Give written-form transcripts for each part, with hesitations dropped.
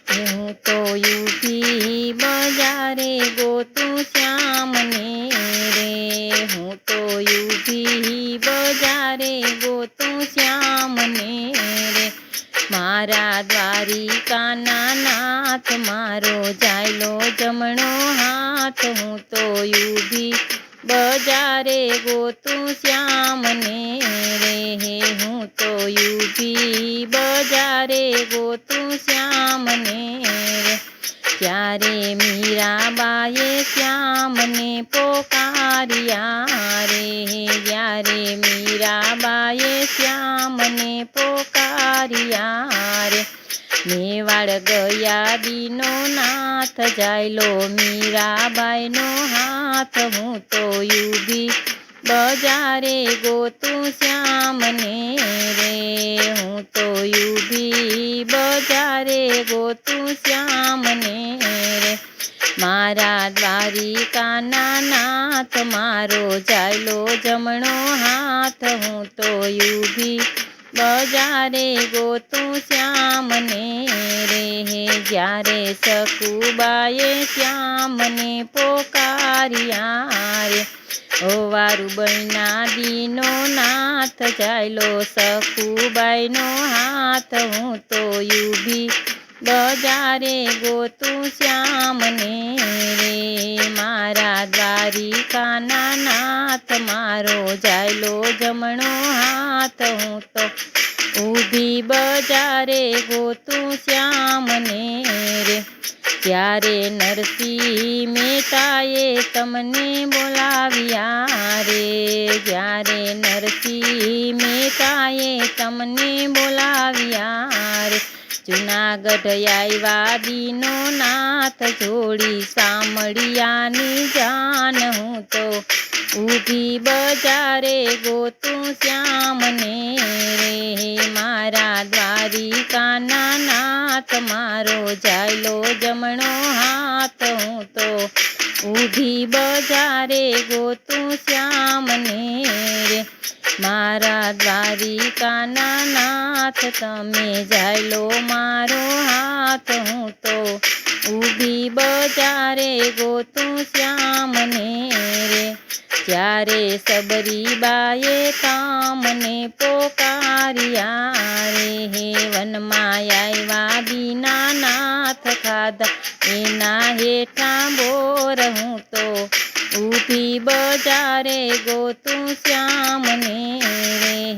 હું તો यूभी बजारे गोतूं श्याम ने रे। હું તો यूभी बजारे गोतूं श्याम ने रे। मारा द्वारिकाना नाथ मारो जायलो जमणो हाथ। હું તો यूभी बजारे गोतूं श्याम ने रे। હું તો यूभी बजारे गोतूं श्याम ने रे। ત્યારે મીરાબાએ શ્યામને પોકાર્યા રે। જ્યારે મીરાબાએ શ્યામને પોકાર્યા રે। મેવાડ ગયા દીનો નાથ જાયલો મીરાબાઈનો હાથ। હું તો यूभी બજારે ગોતું શ્યામને રે। હું તો यूभी બજારે ગોતું શ્યામને રે। મારા દ્વારિકાના નાથ મારો જાયલો જમણો હાથ। હું તો यूभी બજારે ગોતું શ્યામને રે। જ્યારે સકુબાએ શ્યામને પોકાર્યા રે। વારું બન્યા દીનો નાથ જાયલો સકુબાઈનો હાથ। હું તો यूभी બજારે ગોતું શ્યામને રે। મારા દ્વારિકાના નાથ મારો જાયલો જમણો હાથ। હું તો ઊભી બજારે ગોતું શ્યામને રે। ત્યારે નરસિંહ મહેતાએ તમને બોલાવ્યા રે। જ્યારે નરસિંહ મહેતાએ તમને બોલાવ્યા રે। જુનાગઢ આવ્યા દીનો નાથ જોડી સામળિયાની જાન। હું તો ઊભી બજારે ગોતું શ્યામને રે। મારા દ્વારિકાના નાથ મારો જાયલો જમણો હાથ। હું તો ઊભી બજારે ગોતું શ્યામને રે। મારા દ્વારિકાના નાથ તમે જાયલો મારો હાથ। હું તો ઊભી બજારે ગોતું શ્યામને રે। જ્યારે સબરીબાએ તમને પોકાર્યા રે। વનમાં આવ્યા દીના નાથ ખાધા એના હેઠા બોર। હું તો ઊભી બજારે ગોતું શ્યામને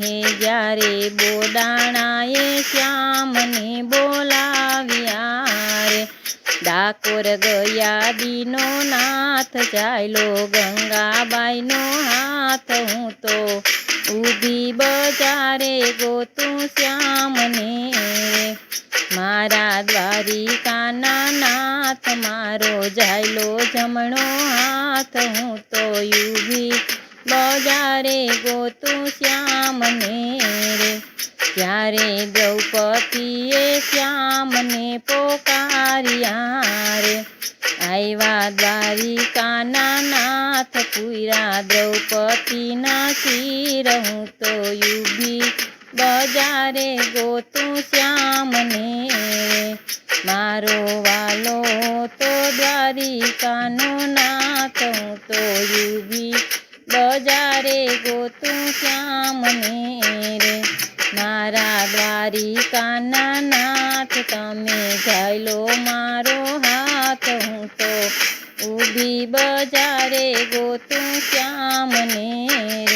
રે। જ્યારે બોડાણાએ શ્યામને બોલાવ્યા રે। ડાકોર ગયા દીનો નાથ જાયલો ગંગાબાઈનો હાથ। હું તો ઊભી બજારે ગોતું શ્યામને રે। મારા દ્વારિકાના નાથ મારો જાયલો જમણો હાથ। હું તો यूभी બજારે ગોતું શ્યામને રે। ત્યારે દ્રૌપદીએ શ્યામને પોકાર્યા રે। આવ્યા દ્વારિકાના નાથ પૂર્યા દ્રૌપદીના શિર। હું તો यूभी બજારે ગોતું શ્યામને રે। મારો વાલો તો દ્વારિકાનો નાથ। હું તો यूभी બજારે ગોતું શ્યામને રે। મારા દ્વારિકાના નાથ તમે જાયલો મારો હાથ। હું તો ઊભી બજારે ગોતું શ્યામને રે।